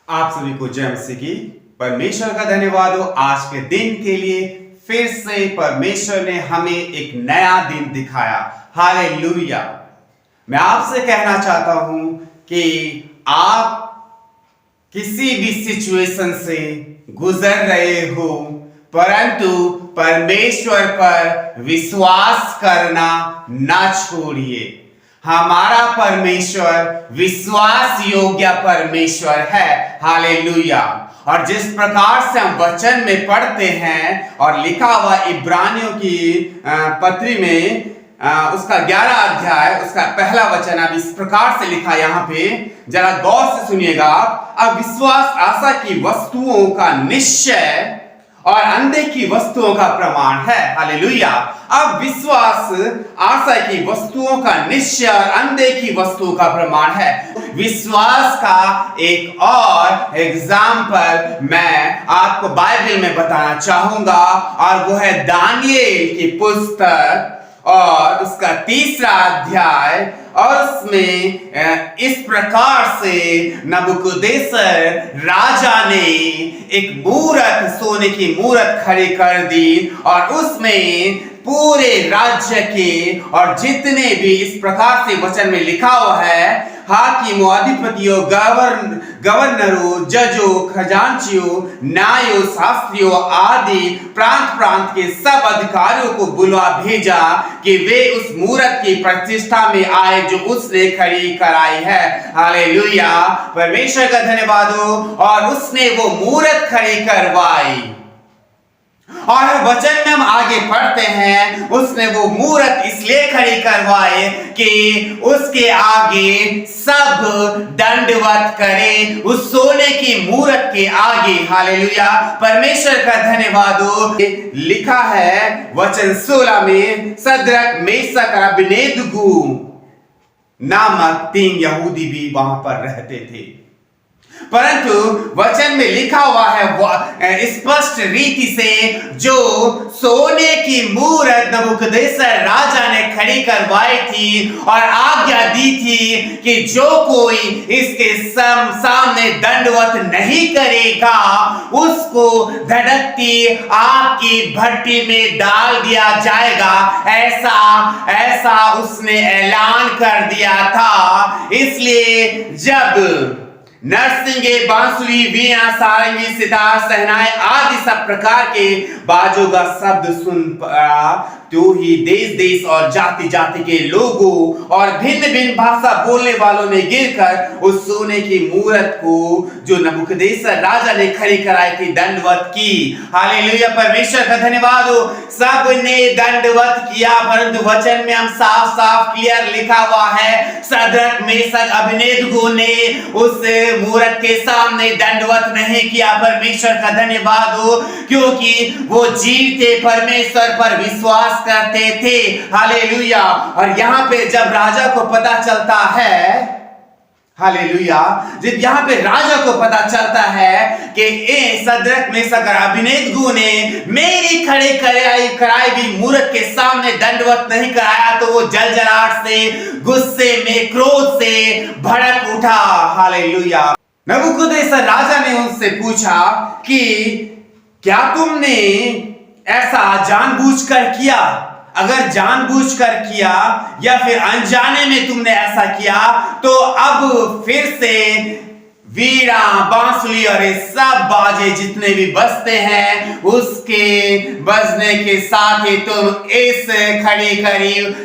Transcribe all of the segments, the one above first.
आप सभी को जय मसीह की। परमेश्वर का धन्यवाद हो आज के दिन के लिए। फिर से परमेश्वर ने हमें एक नया दिन दिखाया। हालेलुया। मैं आपसे कहना चाहता हूं कि आप किसी भी सिचुएशन से गुजर रहे हो, परंतु परमेश्वर पर विश्वास करना ना छोड़िए। हमारा परमेश्वर विश्वास योग्य परमेश्वर है। हालेलुया। और जिस प्रकार से हम वचन में पढ़ते हैं और लिखा हुआ इब्रानियों की पत्री में उसका 11 अध्याय उसका पहला वचन अब इस प्रकार से लिखा, यहाँ पे जरा गौर से सुनिएगा। अब विश्वास आशा की वस्तुओं का निश्चय और अनदेखी वस्तुओं का प्रमाण है। हालेलुया। अब विश्वास आशा की वस्तुओं का निश्चय और अनदेखी वस्तुओं का प्रमाण है। विश्वास का एक और एग्जाम्पल मैं आपको बाइबल में बताना चाहूंगा और वो है दानियेल की पुस्तक और उसका 3रा अध्याय। और उसमें इस प्रकार से नबूकदनेस्सर राजा ने एक मूरत, सोने की मूरत खड़ी कर दी और उसमें पूरे राज्य के और जितने भी इस प्रकार से वचन में लिखा हुआ है, हाकिमों, अधिपतियों, गवर्नरों, जजों, खजांचियों, न्यायों, शास्त्रियों आदि प्रांत प्रांत के सब अधिकारियों को बुलवा भेजा कि वे उस मूरत की प्रतिष्ठा में आए जो उसने खड़ी कराई है। हालेलुया। परमेश्वर का धन्यवाद हो। और उसने वो मूरत खड़ी करवाई और वचन में हम आगे पढ़ते हैं, उसने वो मूरत इसलिए खड़ी करवाए कि उसके आगे सब दंडवत करें, उस सोने की मूरत के आगे। हालेलुया। परमेश्वर का धन्यवाद हो। लिखा है वचन 16 में, सद्रक, मेशक और अबेदनगो नामक 3 यहूदी भी वहां पर रहते थे। परंतु वचन में लिखा हुआ है स्पष्ट रीति से, जो सोने की मूरत नबूकदनेस्सर राजा ने खड़ी करवाई थी और आज्ञा दी थी कि जो कोई इसके सामने दंडवत नहीं करेगा उसको धड़कती आग की भट्टी में डाल दिया जाएगा। ऐसा उसने ऐलान कर दिया था। इसलिए जब नरसिंगे, बांसुरी, वीणा, सारंगी, सितार, सहनाई आदि सब प्रकार के बाजों का शब्द सुन पड़ा, तो ही देश देश और जाति जाति के लोगों और भिन्न भिन्न भाषा बोलने वालों ने गिरकर उस सोने की मूरत को जो नबूकदनेस्सर राजा ने खड़ी कराई थी दंडवत की। हालेलुया। परमेश्वर का धन्यवाद हो। सब ने दंडवत किया, परंतु वचन में हम साफ साफ क्लियर लिखा हुआ है, सद्रक, मेशक, अबेदनगो ने उस मूरत के सामने दंडवत नहीं किया। परमेश्वर का धन्यवाद हो, क्योंकि वो जीवते परमेश्वर पर विश्वास करते थे। हालेलुया। और यहाँ पे जब राजा को पता चलता है, हालेलुया, जब यहाँ पे राजा को पता चलता है कि सद्रक, मेशक और अबेदनगो ने मेरी खड़ी कराई हुई मूरत के सामने दंडवत नहीं कराया, तो वो जलजलाहट से, गुस्से में, क्रोध से भड़क उठा। हालेलुया। नबूकदनेस्सर राजा ने उनसे पूछा कि क्या तुमने ऐसा जानबूझकर किया? अगर जानबूझकर किया या फिर अनजाने में तुमने ऐसा किया, तो अब फिर से वीणा, बांसुरी और ये सब बाजे जितने भी बजते हैं, उसके बजने के साथ ही तुम इस खड़ी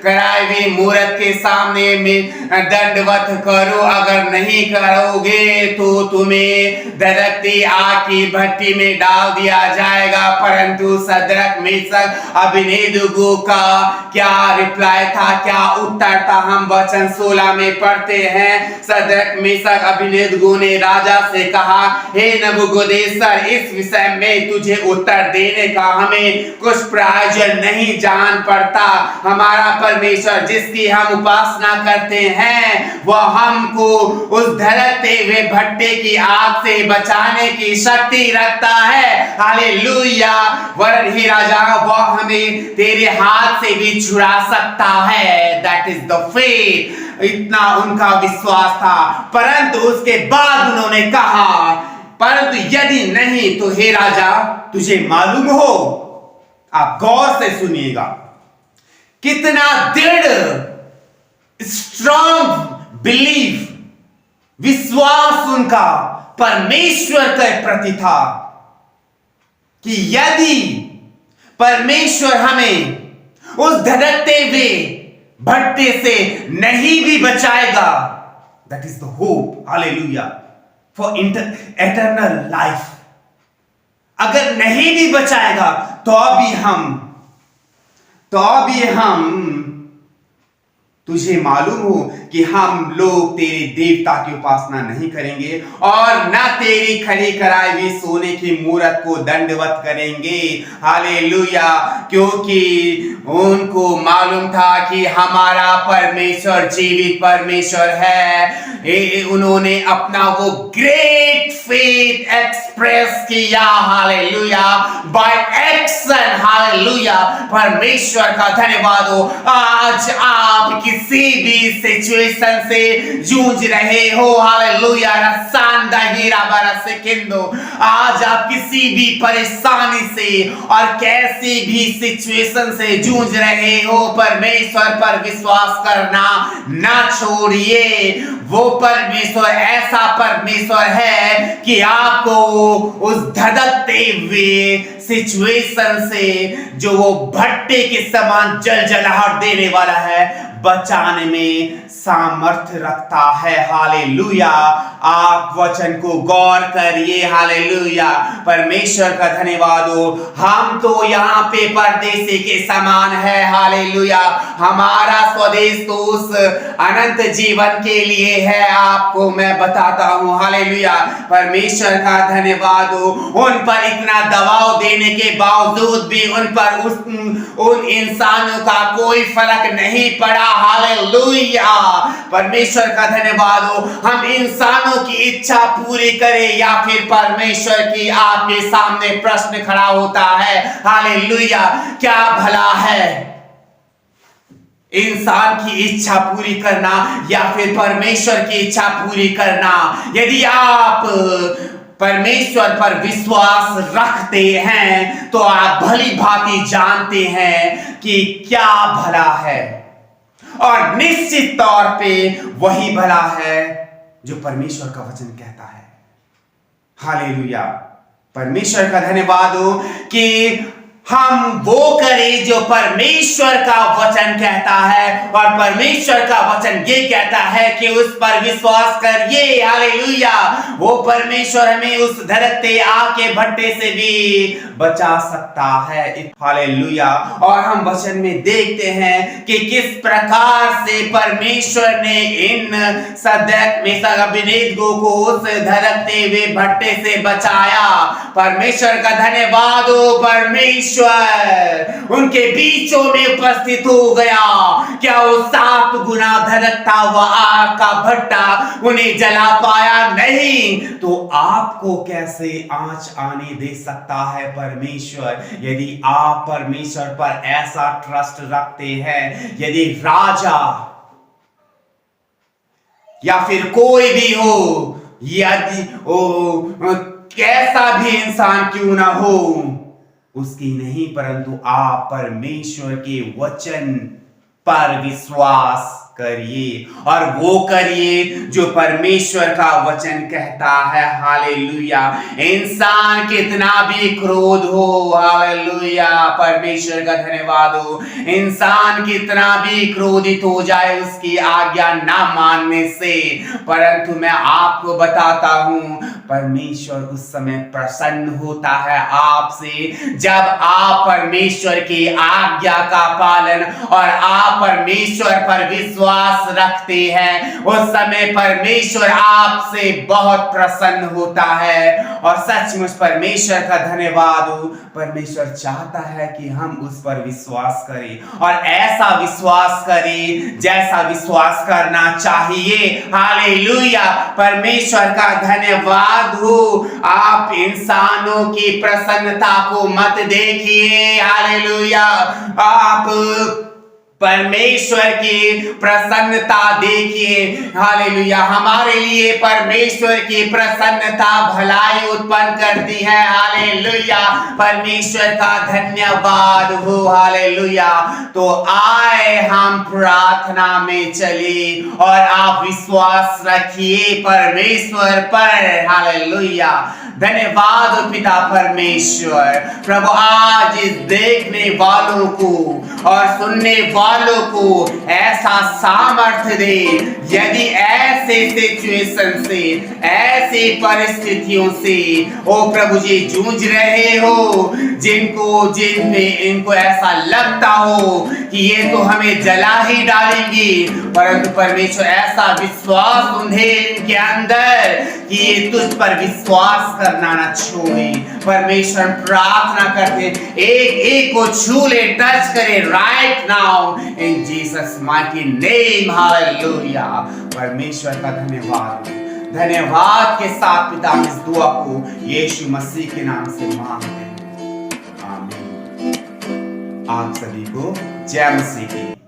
कराई हुई मूरत के सामने में दंडवत करो। अगर नहीं करोगे तो तुम्हें धड़कती आग की भट्टी में डाल दिया जाएगा। परंतु सद्रक, मेशक, अबेदनगो का क्या रिप्लाई था, क्या उत्तर था, हम वचन 16 में पढ़ते हैं। सद्रक, मेशक, अबेदनगो ने राजा से कहा, हे नबूकदनेस्सर, इस विषय में तुझे उत्तर देने का हमें कुछ प्रयोजन नहीं जान पड़ता। हमारा परमेश्वर जिसकी हम उपासना करते हैं, वह हमको उस धड़कते हुए भट्टे की आग से बचाने की शक्ति रखता है। हालेलुया। वरन हे राजा, वह हमें तेरे हाथ से भी छुड़ा सकता है। That is the faith. इतना उनका विश्वास था। परंतु उसके बाद उन्होंने कहा परंतु यदि नहीं तो हे राजा, तुझे मालूम हो, आप गौर से सुनिएगा, कितना दृढ़ स्ट्रॉन्ग बिलीव, विश्वास उनका परमेश्वर के प्रति था कि यदि परमेश्वर हमें उस धधकते हुए भट्टे से नहीं भी बचाएगा, that is the hope, hallelujah, for eternal life. अगर नहीं भी बचाएगा तो भी हम तुझे मालूम हो कि हम लोग तेरे देवता की उपासना नहीं करेंगे और न तेरी खड़ी कराई हुई सोने की मूरत को दंडवत करेंगे, हालेलुया, क्योंकि उनको मालूम था कि हमारा परमेश्वर जीवित परमेश्वर है। उन्होंने अपना वो ग्रेट फेथ एक्सप्रेस किया, हालेलुया, बाय एक्शन, हालेलुया। परमेश्वर का धन्यवाद हो। आज आप किसी भी सिचुएशन से जूझ रहे हो, हालेलुया, आज आप किसी भी परेशानी से और कैसी भी सिचुएशन से जूझ रहे हो, परमेश्वर पर विश्वास करना ना छोड़िए। वो परमेश्वर ऐसा परमेश्वर है कि आपको उस धधकते हुए सिचुएशन से, जो वो भट्टे के समान जलजलाहट देने वाला है, बचाने में सामर्थ्य रखता है, हालेलुया। आप वचन को गौर करिए, हालेलुया, परमेश्वर का धन्यवाद हो। हम तो यहाँ पे परदेसी के समान है, हालेलुया। हमारा स्वदेश तो उस अनंत जीवन के लिए है, आपको मैं बताता हूँ, हालेलुया। परमेश्वर का धन्यवाद हो। उन पर इतना दबाव देने के बावजूद भी उन इंसानों का कोई फर्क नहीं पड़ा, हालेलुया। परमेश्वर का धन्यवाद हो। हम इंसानों की इच्छा पूरी करें या फिर परमेश्वर की, आपके सामने प्रश्न खड़ा होता है, हालेलुया, क्या भला है, इंसान की इच्छा पूरी करना या फिर परमेश्वर की इच्छा पूरी करना? यदि आप परमेश्वर पर विश्वास रखते हैं तो आप भली भांति जानते हैं कि क्या भला है, और निश्चित तौर पे वही भला है जो परमेश्वर का वचन कहता है, हालेलुया। परमेश्वर का धन्यवाद हो कि हम वो करें जो परमेश्वर का वचन कहता है, और परमेश्वर का वचन ये कहता है कि उस पर विश्वास करिए, हालेलुया। वो परमेश्वर हमें उस धधकते आग के भट्टे से भी बचा सकता है, हालेलुया। और हम वचन में देखते हैं कि किस प्रकार से परमेश्वर ने इन सद्रक मेशक अबेदनगो को उस धधकते हुए भट्टे से बचाया। परमेश्वर का धन्यवाद हो। परमेश्वर उनके बीचों में उपस्थित हो गया। क्या वो 7 गुना धधकता हुआ आग का भट्टा उन्हें जला पाया? नहीं। तो आपको कैसे आंच आने दे सकता है परमेश्वर, यदि आप परमेश्वर पर ऐसा ट्रस्ट रखते हैं? यदि राजा या फिर कोई भी हो, यदि कैसा भी इंसान क्यों ना हो, उसकी नहीं, परंतु आप परमेश्वर के वचन पर विश्वास करिए, और वो करिए जो परमेश्वर का वचन कहता है, हालेलुया। इंसान कितना भी क्रोध हो, हालेलुया, परमेश्वर का धन्यवाद हो, इंसान कितना भी क्रोधित हो जाए उसकी आज्ञा ना मानने से, परंतु मैं आपको बताता हूं, परमेश्वर उस समय प्रसन्न होता है आपसे जब आप परमेश्वर की आज्ञा का पालन और आप परमेश्वर पर विश्वास रखते हैं। उस समय परमेश्वर आपसे बहुत प्रसन्न होता है, और सचमुच परमेश्वर का धन्यवाद हो। परमेश्वर चाहता है कि हम उस पर विश्वास करें, और ऐसा विश्वास करें जैसा विश्वास करना चाहिए, हालेलुया। परमेश्वर का धन्यवाद हो। आप इंसानों की प्रसन्नता को मत देखिए, हालेलुया। आप परमेश्वर की प्रसन्नता देखिए। हालेलुया, हमारे लिए परमेश्वर की प्रसन्नता भलाई उत्पन्न करती है। हालेलुया, परमेश्वर का धन्यवाद हो। हालेलुया। तो आए हम प्रार्थना में चले और आप विश्वास रखिए परमेश्वर पर। हालेलुया, धन्यवाद पिता परमेश्वर। प्रभु आज इस देखने वालों को और सुनने वालों को ऐसा सामर्थ्य दे, यदि ऐसे सिचुएशन से, ऐसी परिस्थितियों से ओ प्रभु जी जूझ रहे हो, जिनमें इनको ऐसा लगता हो कि ये तो हमें जला ही डालेंगी, परंतु परमेश्वर ऐसा विश्वास उन्हें इनके अंदर कि ये तुझ पर विश्वास करना ना छोड़े। परमेश्वर प्रार्थना करते एक एक को छू ले, टच करे right now in Jesus mighty name. Hallelujah, परमेश्वर का धन्यवाद। धन्यवाद के साथ पिता इस दुआ को यीशु मसीह के नाम से मांगते हैं, आमीन। आप सभी को जय मसीह की।